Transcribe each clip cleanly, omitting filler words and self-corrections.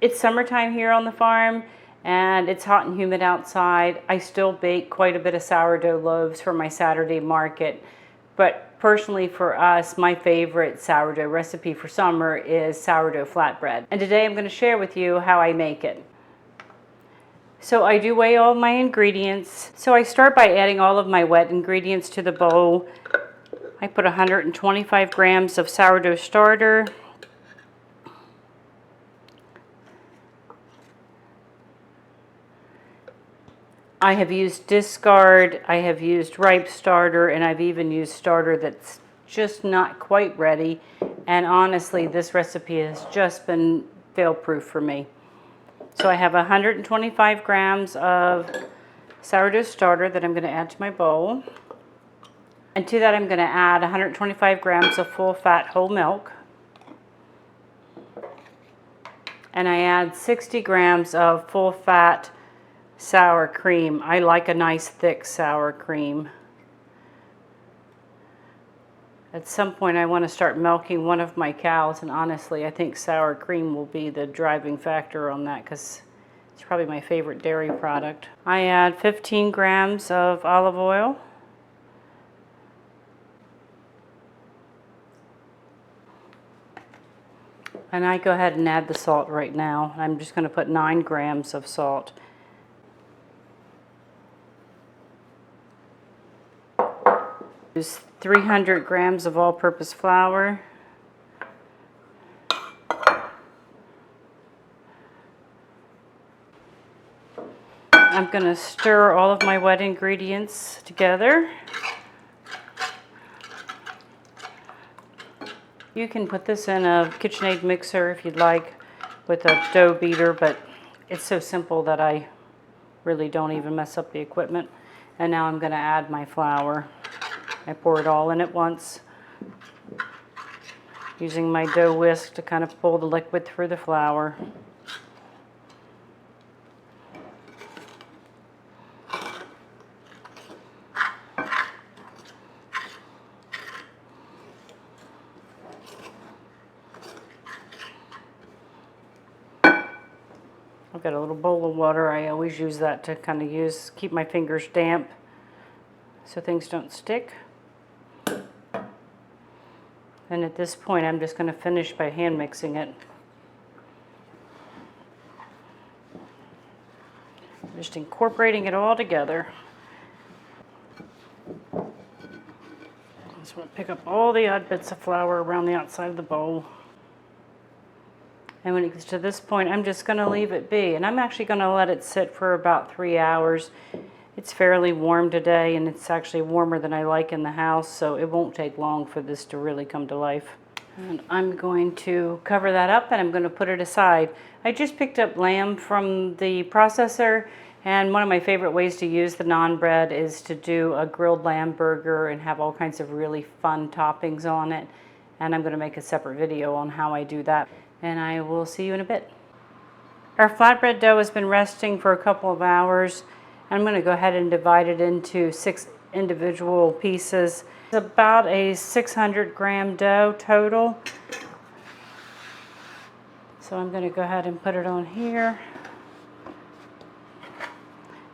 It's summertime here on the farm and it's hot and humid outside. I still bake quite a bit of sourdough loaves for my Saturday market, but personally for us, my favorite sourdough recipe for summer is sourdough flatbread. And today I'm going to share with you how I make it. So I do weigh all my ingredients. So I start by adding all of my wet ingredients to the bowl. I put 125 grams of sourdough starter, I have used discard, I have used ripe starter, and I've even used starter that's just not quite ready. And honestly, this recipe has just been fail-proof for me. So I have 125 grams of sourdough starter that I'm going to add to my bowl. And to that I'm going to add 125 grams of full-fat whole milk. And I add 60 grams of full-fat sour cream. I like a nice thick sour cream. At some point I want to start milking one of my cows, and honestly I think sour cream will be the driving factor on that because it's probably my favorite dairy product. I add 15 grams of olive oil. And I go ahead and add the salt right now. I'm just going to put 9 grams of salt. Use 300 grams of all-purpose flour. I'm going to stir all of my wet ingredients together. You can put this in a KitchenAid mixer if you'd like with a dough beater, but it's so simple that I really don't even mess up the equipment. And now I'm going to add my flour. I pour it all in at once, using my dough whisk to kind of pull the liquid through the flour. I've got a little bowl of water. I always use that to kind of keep my fingers damp so things don't stick. And at this point, I'm just going to finish by hand mixing it. Just incorporating it all together. Just want to pick up all the odd bits of flour around the outside of the bowl. And when it gets to this point, I'm just going to leave it be. And I'm actually going to let it sit for about 3 hours. It's fairly warm today, and it's actually warmer than I like in the house, so it won't take long for this to really come to life. And I'm going to cover that up and I'm going to put it aside. I just picked up lamb from the processor, and one of my favorite ways to use the naan bread is to do a grilled lamb burger and have all kinds of really fun toppings on it. And I'm going to make a separate video on how I do that. And I will see you in a bit. Our flatbread dough has been resting for a couple of hours. I'm going to go ahead and divide it into 6 individual pieces. It's about a 600 gram dough total. So I'm going to go ahead and put it on here.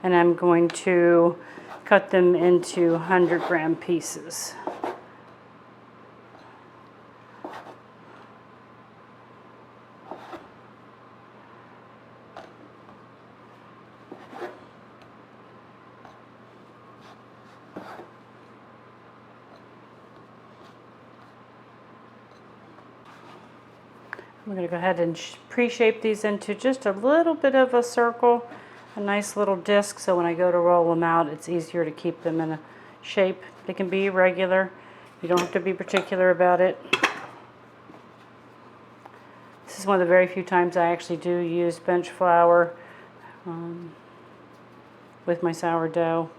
And I'm going to cut them into 100 gram pieces. I'm going to go ahead and pre-shape these into just a little bit of a circle, a nice little disc, so when I go to roll them out, it's easier to keep them in a shape. They can be irregular. You don't have to be particular about it. This is one of the very few times I actually do use bench flour with my sourdough.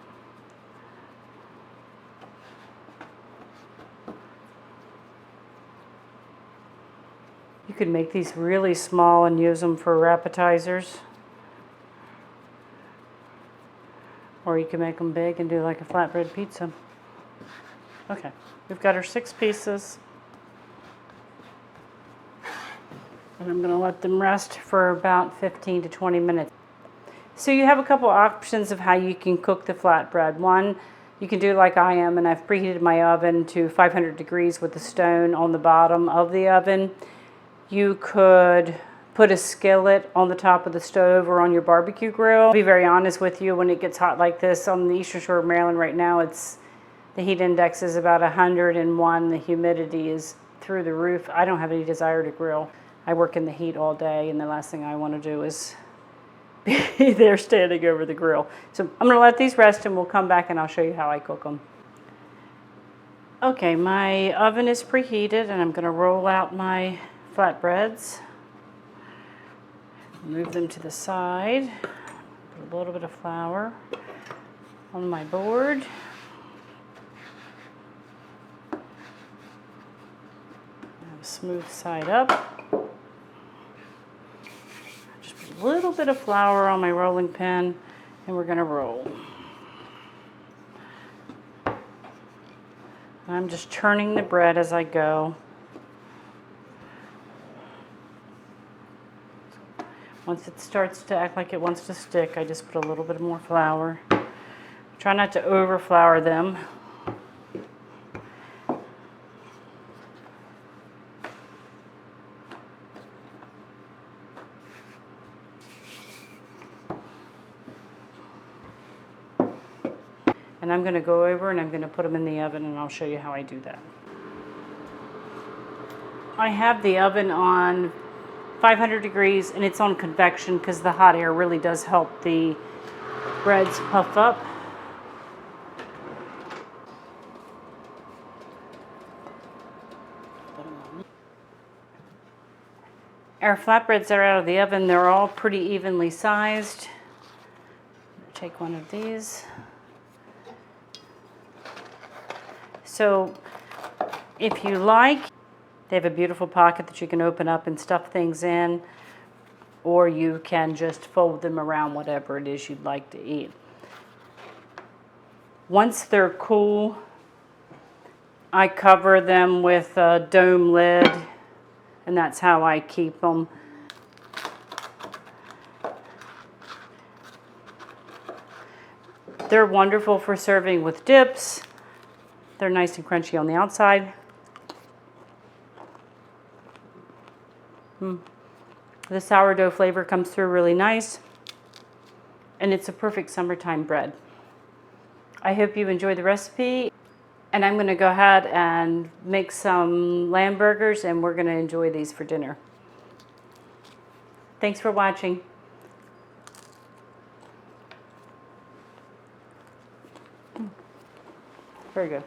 You could make these really small and use them for appetizers. Or you can make them big and do like a flatbread pizza. Okay, we've got our 6 pieces. And I'm going to let them rest for about 15 to 20 minutes. So you have a couple options of how you can cook the flatbread. One, you can do like I am, and I've preheated my oven to 500 degrees with a stone on the bottom of the oven. You could put a skillet on the top of the stove or on your barbecue grill. I'll be very honest with you, when it gets hot like this on the eastern shore of Maryland right now, the heat index is about 101. The humidity is through the roof. I don't have any desire to grill. I work in the heat all day, and the last thing I want to do is be there standing over the grill. So I'm going to let these rest, and we'll come back and I'll show you how I cook them. Okay, my oven is preheated, and I'm going to roll out my flatbreads. Move them to the side. Put a little bit of flour on my board. Have a smooth side up. Just put a little bit of flour on my rolling pin, and we're going to roll. I'm just churning the bread as I go. Once it starts to act like it wants to stick, I just put a little bit more flour. Try not to over flour them. And I'm going to go over and I'm going to put them in the oven, and I'll show you how I do that. I have the oven on 500 degrees, and it's on convection because the hot air really does help the breads puff up. Our flatbreads are out of the oven. They're all pretty evenly sized. Take one of these. So if you like, they have a beautiful pocket that you can open up and stuff things in, or you can just fold them around whatever it is you'd like to eat. Once they're cool, I cover them with a dome lid, and that's how I keep them. They're wonderful for serving with dips. They're nice and crunchy on the outside. The sourdough flavor comes through really nice, and it's a perfect summertime bread. I hope you enjoy the recipe, and I'm going to go ahead and make some lamb burgers, and we're going to enjoy these for dinner. Thanks for watching. Very good.